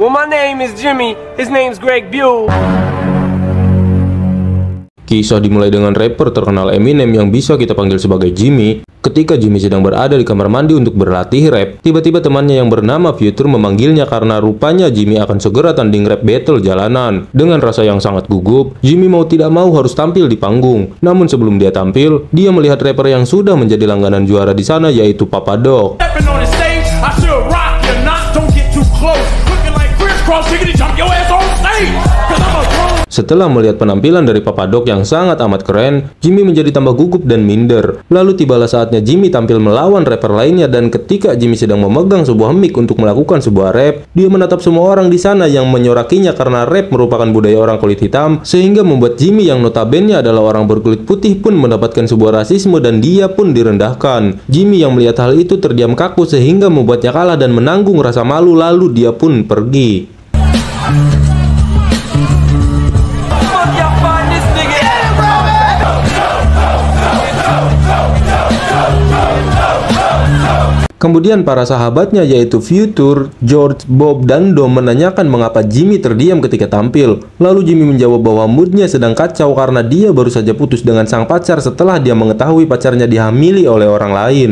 Well, my name is Jimmy. His name's Greg Buell. Kisah dimulai dengan rapper terkenal Eminem yang bisa kita panggil sebagai Jimmy. Ketika Jimmy sedang berada di kamar mandi untuk berlatih rap, tiba-tiba temannya yang bernama Future memanggilnya karena rupanya Jimmy akan segera tanding rap battle jalanan. Dengan rasa yang sangat gugup, Jimmy mau tidak mau harus tampil di panggung. Namun sebelum dia tampil, dia melihat rapper yang sudah menjadi langganan juara di sana, yaitu Papa Doc. Setelah melihat penampilan dari Papa Doc yang sangat amat keren, Jimmy menjadi tambah gugup dan minder. Lalu tibalah saatnya Jimmy tampil melawan rapper lainnya, dan ketika Jimmy sedang memegang sebuah mic untuk melakukan sebuah rap, dia menatap semua orang di sana yang menyorakinya karena rap merupakan budaya orang kulit hitam, sehingga membuat Jimmy yang notabene adalah orang berkulit putih pun mendapatkan sebuah rasisme dan dia pun direndahkan. Jimmy yang melihat hal itu terdiam kaku sehingga membuatnya kalah dan menanggung rasa malu, lalu dia pun pergi. Kemudian para sahabatnya yaitu Future, George, Bob, dan Dom menanyakan mengapa Jimmy terdiam ketika tampil. Lalu Jimmy menjawab bahwa moodnya sedang kacau karena dia baru saja putus dengan sang pacar setelah dia mengetahui pacarnya dihamili oleh orang lain.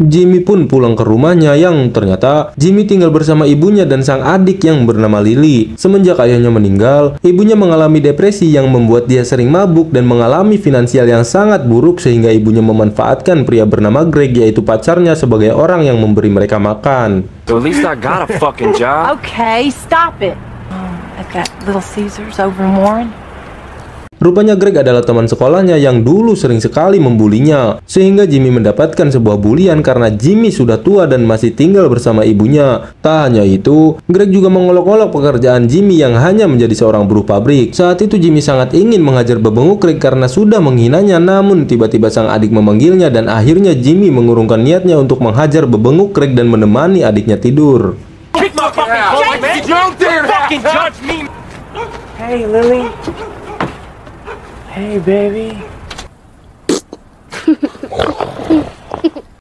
Jimmy pun pulang ke rumahnya yang ternyata Jimmy tinggal bersama ibunya dan sang adik yang bernama Lily. Semenjak ayahnya meninggal, ibunya mengalami depresi yang membuat dia sering mabuk dan mengalami finansial yang sangat buruk sehingga ibunya memanfaatkan pria bernama Greg yaitu pacarnya sebagai orang yang memberi mereka makan. So at least I got a fucking job. Okay, stop it. I've got Little Caesars over in Warren. Rupanya Greg adalah teman sekolahnya yang dulu sering sekali membulinya, sehingga Jimmy mendapatkan sebuah bulian karena Jimmy sudah tua dan masih tinggal bersama ibunya. Tak hanya itu, Greg juga mengolok-olok pekerjaan Jimmy yang hanya menjadi seorang buruh pabrik. Saat itu Jimmy sangat ingin menghajar bebenguk Greg karena sudah menghinanya, namun tiba-tiba sang adik memanggilnya dan akhirnya Jimmy mengurungkan niatnya untuk menghajar bebenguk Greg dan menemani adiknya tidur. Hey, Lily. Hey, baby.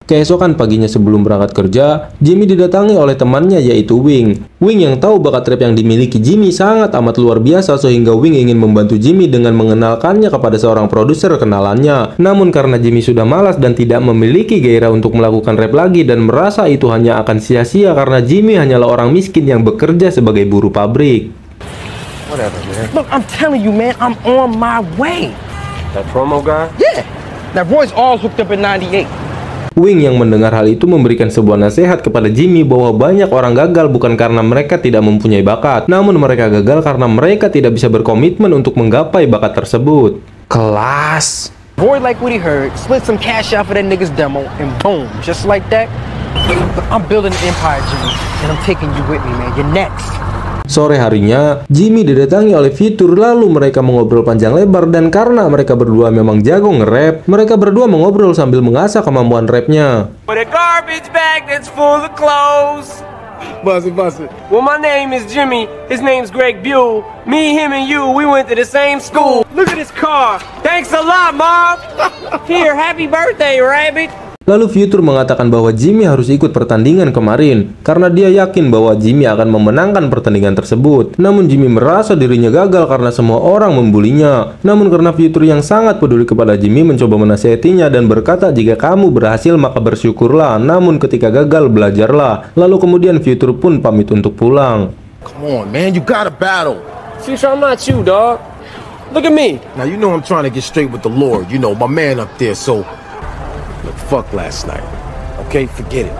Keesokan paginya sebelum berangkat kerja, Jimmy didatangi oleh temannya yaitu Wing. Wing yang tahu bakat rap yang dimiliki Jimmy sangat amat luar biasa sehingga Wing ingin membantu Jimmy dengan mengenalkannya kepada seorang produser kenalannya. Namun karena Jimmy sudah malas dan tidak memiliki gairah untuk melakukan rap lagi dan merasa itu hanya akan sia-sia karena Jimmy hanyalah orang miskin yang bekerja sebagai buruh pabrik. Whatever, man. Look, I'm telling you, man, I'm on my way. That promo guy? Yeah. That Roy's all hooked up in 98. Wing yang mendengar hal itu memberikan sebuah nasihat kepada Jimmy bahwa banyak orang gagal bukan karena mereka tidak mempunyai bakat, namun mereka gagal karena mereka tidak bisa berkomitmen untuk menggapai bakat tersebut. Kelas. Roy liked what he heard, split some cash out for that nigga's demo, and boom, just like that, I'm building an empire, Jimmy, and I'm taking you with me, man. You're next. Sore harinya, Jimmy didatangi oleh Future lalu mereka mengobrol panjang lebar dan karena mereka berdua memang jago nge-rap, mereka berdua mengobrol sambil mengasah kemampuan rapnya. With a garbage bag that's full of clothes. Buzz it. Well, my name is Jimmy. His name's Greg Buell. Me, him, and you, we went to the same school. Look at this car. Thanks a lot, Mom. Here, happy birthday, Rabbit. Lalu Future mengatakan bahwa Jimmy harus ikut pertandingan kemarin karena dia yakin bahwa Jimmy akan memenangkan pertandingan tersebut. Namun Jimmy merasa dirinya gagal karena semua orang membulinya. Namun karena Future yang sangat peduli kepada Jimmy mencoba menasihatinya dan berkata jika kamu berhasil maka bersyukurlah, namun ketika gagal belajarlah. Lalu kemudian Future pun pamit untuk pulang. Come on, man, you gotta battle. Future, I'm not you, dog. Look at me. Now, you know I'm trying to get straight with the Lord. You know, my man up there, so... Look, fuck last night. Okay, forget it.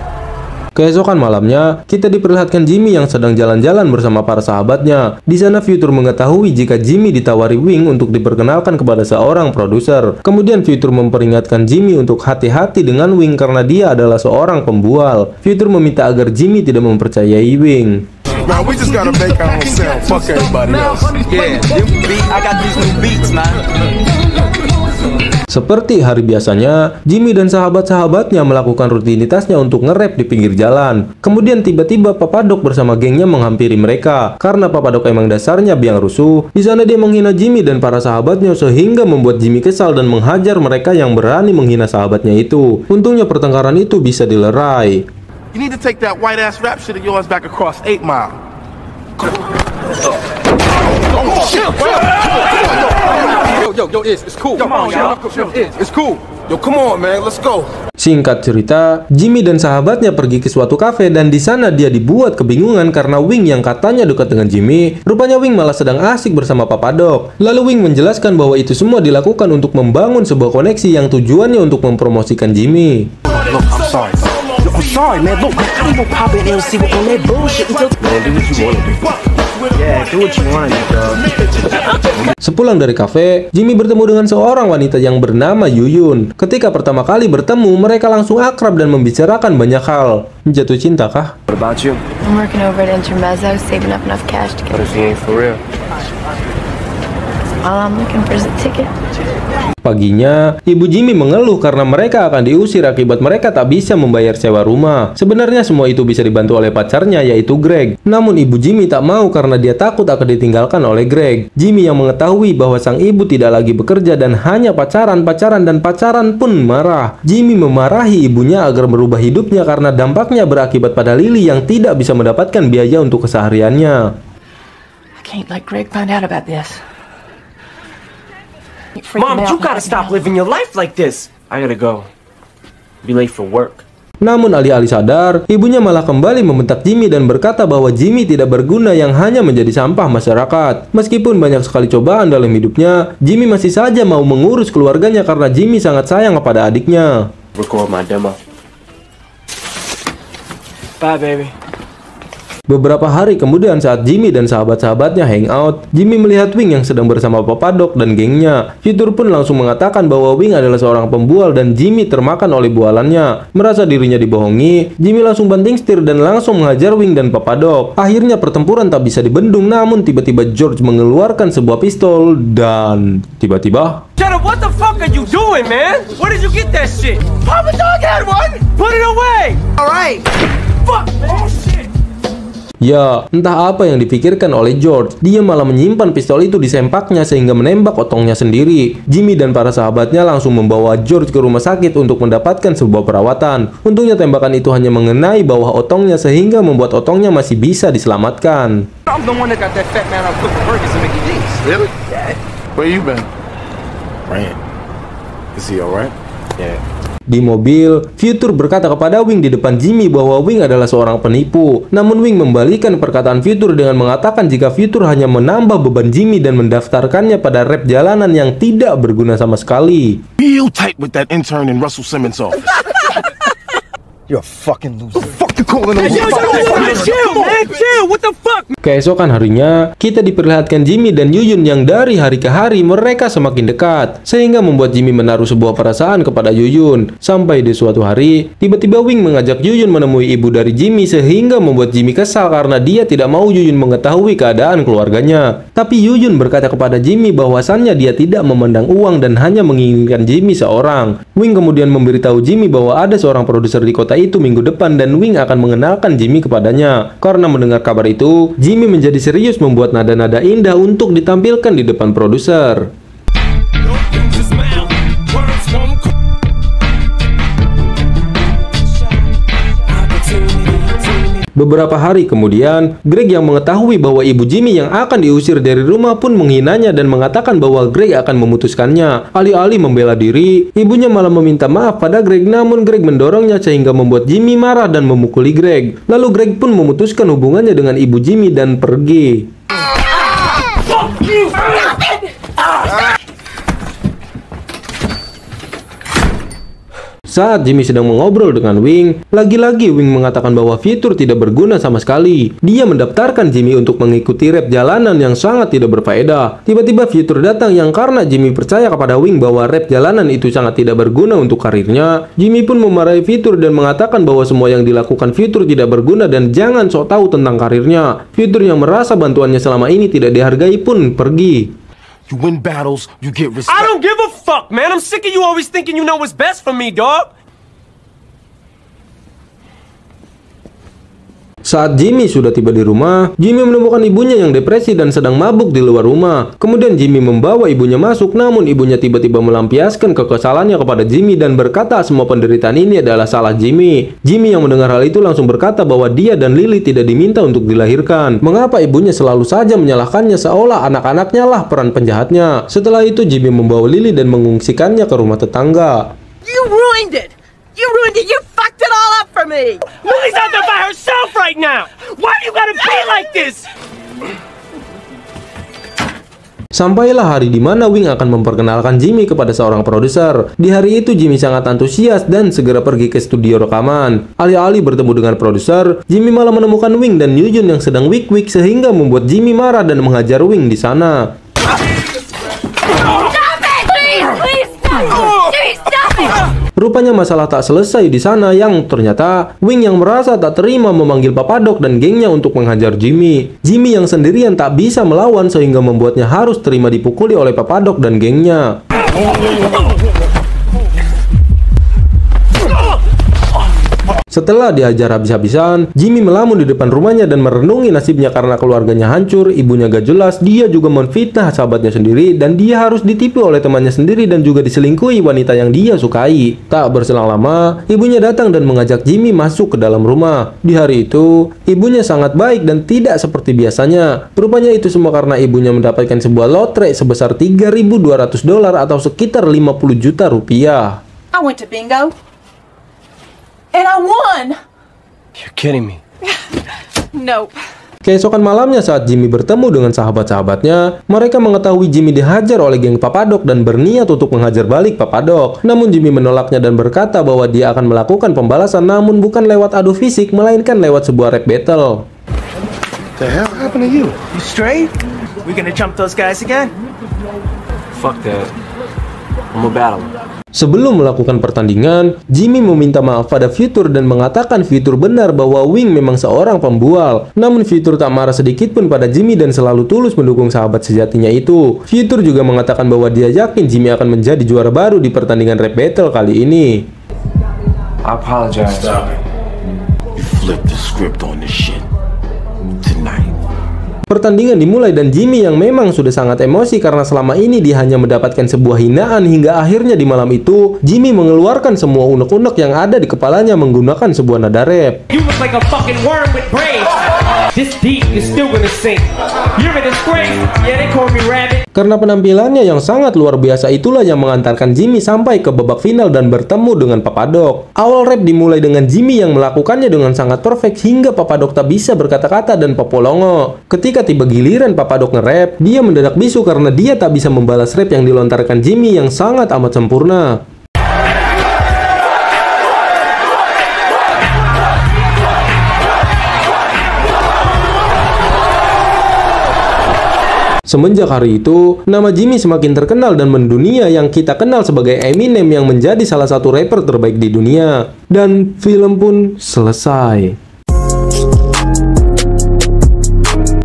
Keesokan malamnya, kita diperlihatkan Jimmy yang sedang jalan-jalan bersama para sahabatnya. Di sana Future mengetahui jika Jimmy ditawari Wing untuk diperkenalkan kepada seorang produser. Kemudian Future memperingatkan Jimmy untuk hati-hati dengan Wing karena dia adalah seorang pembual. Future meminta agar Jimmy tidak mempercayai Wing. Now we just gotta make our own sound. Fuck everybody else. Yeah, I got these new beats, man. Seperti hari biasanya, Jimmy dan sahabat-sahabatnya melakukan rutinitasnya untuk nge-rap di pinggir jalan. Kemudian tiba-tiba Papa Doc bersama gengnya menghampiri mereka. Karena Papa Doc emang dasarnya biang rusuh, di sana dia menghina Jimmy dan para sahabatnya sehingga membuat Jimmy kesal dan menghajar mereka yang berani menghina sahabatnya itu. Untungnya pertengkaran itu bisa dilerai. You need to take that white ass rap shit of yours back across 8 Mile. Oh shit! Yo, it's cool. Come on, y'all. It's cool. Yo, come on, man. Let's go. Singkat cerita, Jimmy dan sahabatnya pergi ke suatu kafe dan di sana dia dibuat kebingungan karena Wing yang katanya dekat dengan Jimmy, rupanya Wing malah sedang asik bersama Papa Doc. Lalu Wing menjelaskan bahwa itu semua dilakukan untuk membangun sebuah koneksi yang tujuannya untuk mempromosikan Jimmy. Look, I'm sorry. I'm sorry, man. Look, I don't want to pop in there and see what on that bullshit until... Man, do what you want to do. Yeah, do what you want to do, dog. Sepulang dari kafe, Jimmy bertemu dengan seorang wanita yang bernama Yuyun. Ketika pertama kali bertemu, mereka langsung akrab dan membicarakan banyak hal. Jatuh cinta kah? What about you? I'm working over at Intermezzo, saving up enough cash to What get if he ain't for real? all I'm looking for is a ticket. Paginya, ibu Jimmy mengeluh karena mereka akan diusir akibat mereka tak bisa membayar sewa rumah. Sebenarnya semua itu bisa dibantu oleh pacarnya yaitu Greg. Namun ibu Jimmy tak mau karena dia takut akan ditinggalkan oleh Greg. Jimmy yang mengetahui bahwa sang ibu tidak lagi bekerja dan hanya pacaran pun marah. Jimmy memarahi ibunya agar merubah hidupnya karena dampaknya berakibat pada Lily yang tidak bisa mendapatkan biaya untuk kesehariannya. I can't let Greg find out about this. Mom, you gotta stop living your life like this. I gotta go. Be late for work. Namun alih-alih sadar, ibunya malah kembali membentak Jimmy dan berkata bahwa Jimmy tidak berguna yang hanya menjadi sampah masyarakat. Meskipun banyak sekali cobaan dalam hidupnya, Jimmy masih saja mau mengurus keluarganya karena Jimmy sangat sayang kepada adiknya. Record my demo. Bye, baby. Beberapa hari kemudian saat Jimmy dan sahabat-sahabatnya hangout, Jimmy melihat Wing yang sedang bersama Papa Doc dan gengnya. Fitur pun langsung mengatakan bahwa Wing adalah seorang pembual dan Jimmy termakan oleh bualannya. Merasa dirinya dibohongi, Jimmy langsung banting setir dan langsung menghajar Wing dan Papa Doc. Akhirnya pertempuran tak bisa dibendung, namun tiba-tiba George mengeluarkan sebuah pistol dan tiba-tiba... Shut up, what the fuck are you doing, man? Where did you get that shit? Papa Dog had one! Put it away! Alright! Fuck, man, shit! Ya, entah apa yang dipikirkan oleh George. Dia malah menyimpan pistol itu di sempaknya sehingga menembak otongnya sendiri. Jimmy dan para sahabatnya langsung membawa George ke rumah sakit untuk mendapatkan sebuah perawatan. Untungnya tembakan itu hanya mengenai bawah otongnya sehingga membuat otongnya masih bisa diselamatkan. I'm the one that got that fat man out cooking burgers and Mickey D's. Really? Yeah. Where you been? Ran. Is he alright? Yeah. Di mobil, Future berkata kepada Wing di depan Jimmy bahwa Wing adalah seorang penipu. Namun Wing membalikan perkataan Future dengan mengatakan jika Future hanya menambah beban Jimmy dan mendaftarkannya pada rap jalanan yang tidak berguna sama sekali. Real tight with that intern in Russell Simmons' office. You're a fucking loser. Fuck you calling him? Chill, man, chill, what the fuck? Keesokan harinya, kita diperlihatkan Jimmy dan Yuyun yang dari hari ke hari mereka semakin dekat, sehingga membuat Jimmy menaruh sebuah perasaan kepada Yuyun. Sampai di suatu hari, tiba-tiba Wing mengajak Yuyun menemui ibu dari Jimmy sehingga membuat Jimmy kesal karena dia tidak mau Yuyun mengetahui keadaan keluarganya. Tapi Yuyun berkata kepada Jimmy bahwasannya dia tidak memandang uang dan hanya menginginkan Jimmy seorang. Wing kemudian memberitahu Jimmy bahwa ada seorang produser di kota itu minggu depan dan Wing akan mengenalkan Jimmy kepadanya. Karena mendengar kabar itu, Jimmy menjadi serius membuat nada-nada indah untuk ditampilkan di depan produser. Beberapa hari kemudian, Greg yang mengetahui bahwa ibu Jimmy yang akan diusir dari rumah pun menghinanya dan mengatakan bahwa Greg akan memutuskannya. Alih-alih membela diri, ibunya malah meminta maaf pada Greg, namun Greg mendorongnya sehingga membuat Jimmy marah dan memukuli Greg. Lalu Greg pun memutuskan hubungannya dengan ibu Jimmy dan pergi. Saat Jimmy sedang mengobrol dengan Wing, lagi-lagi Wing mengatakan bahwa Future tidak berguna sama sekali. Dia mendaftarkan Jimmy untuk mengikuti rap jalanan yang sangat tidak berfaedah. Tiba-tiba Future datang yang karena Jimmy percaya kepada Wing bahwa rap jalanan itu sangat tidak berguna untuk karirnya. Jimmy pun memarahi Future dan mengatakan bahwa semua yang dilakukan Future tidak berguna dan jangan sok tahu tentang karirnya. Future yang merasa bantuannya selama ini tidak dihargai pun pergi. You win battles, you get respect. I don't give a fuck, man. I'm sick of you always thinking you know what's best for me, dog. Saat Jimmy sudah tiba di rumah, Jimmy menemukan ibunya yang depresi dan sedang mabuk di luar rumah. Kemudian Jimmy membawa ibunya masuk, namun ibunya tiba-tiba melampiaskan kekesalannya kepada Jimmy dan berkata semua penderitaan ini adalah salah Jimmy. Jimmy yang mendengar hal itu langsung berkata bahwa dia dan Lily tidak diminta untuk dilahirkan. Mengapa ibunya selalu saja menyalahkannya seolah anak-anaknya lah peran penjahatnya. Setelah itu Jimmy membawa Lily dan mengungsikannya ke rumah tetangga. You ruined it! You ruined it! You fucked it all up for me! Lily's out there by herself right now. Why do you gotta be like this? Sampailah hari di mana Wing akan memperkenalkan Jimmy kepada seorang produser. Di hari itu Jimmy sangat antusias dan segera pergi ke studio rekaman. Alih-alih bertemu dengan produser, Jimmy malah menemukan Wing dan Yujun yang sedang weak-weak sehingga membuat Jimmy marah dan menghajar Wing di sana. Stop it! Please stop! Jimmy, stop it! Rupanya masalah tak selesai di sana yang ternyata Wing yang merasa tak terima memanggil Papadok dan gengnya untuk menghajar Jimmy. Jimmy yang sendirian tak bisa melawan sehingga membuatnya harus terima dipukuli oleh Papadok dan gengnya. Setelah dihajar habis-habisan, Jimmy melamun di depan rumahnya dan merenungi nasibnya karena keluarganya hancur, ibunya gak jelas, dia juga menfitnah sahabatnya sendiri, dan dia harus ditipu oleh temannya sendiri dan juga diselingkuhi wanita yang dia sukai. Tak berselang lama, ibunya datang dan mengajak Jimmy masuk ke dalam rumah. Di hari itu, ibunya sangat baik dan tidak seperti biasanya. Rupanya itu semua karena ibunya mendapatkan sebuah lotre sebesar $3.200 atau sekitar 50 juta rupiah. I went to bingo. And I won! You're kidding me. Nope. Keesokan malamnya saat Jimmy bertemu dengan sahabat-sahabatnya, mereka mengetahui Jimmy dihajar oleh geng Papadok dan berniat untuk menghajar balik Papadok. Namun Jimmy menolaknya dan berkata bahwa dia akan melakukan pembalasan namun bukan lewat adu fisik, melainkan lewat sebuah rap battle. The hell happened to you? You straight? We gonna jump those guys again? Fuck that. I'm a battle. Sebelum melakukan pertandingan, Jimmy meminta maaf pada Future dan mengatakan Future benar bahwa Wing memang seorang pembual. Namun Future tak marah sedikit pun pada Jimmy dan selalu tulus mendukung sahabat sejatinya itu. Future juga mengatakan bahwa dia yakin Jimmy akan menjadi juara baru di pertandingan rap battle kali ini. I apologize. Stop it. You flipped the script on this shit tonight. Pertandingan dimulai dan Jimmy yang memang sudah sangat emosi karena selama ini dia hanya mendapatkan sebuah hinaan hingga akhirnya di malam itu Jimmy mengeluarkan semua unek-unek yang ada di kepalanya menggunakan sebuah nada rap. You look like a fucking worm with braids. This deep is still gonna sink. You're a disgrace. Yeah, they call me rabbit. Karena penampilannya yang sangat luar biasa itulah yang mengantarkan Jimmy sampai ke babak final dan bertemu dengan Papadok. Awal rap dimulai dengan Jimmy yang melakukannya dengan sangat perfect hingga Papadok tak bisa berkata-kata dan popolongo. Ketika tiba giliran Papadok nge-rap, dia mendadak bisu karena dia tak bisa membalas rap yang dilontarkan Jimmy yang sangat amat sempurna. Semenjak hari itu, nama Jimmy semakin terkenal dan mendunia yang kita kenal sebagai Eminem yang menjadi salah satu rapper terbaik di dunia. Dan film pun selesai.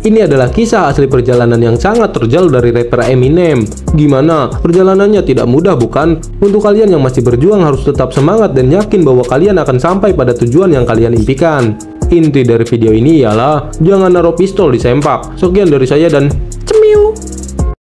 Ini adalah kisah asli perjalanan yang sangat terjal dari rapper Eminem. Gimana? Perjalanannya tidak mudah bukan? Untuk kalian yang masih berjuang harus tetap semangat dan yakin bahwa kalian akan sampai pada tujuan yang kalian impikan. Inti dari video ini ialah jangan naruh pistol di sempak. Sekian dari saya dan cemiu.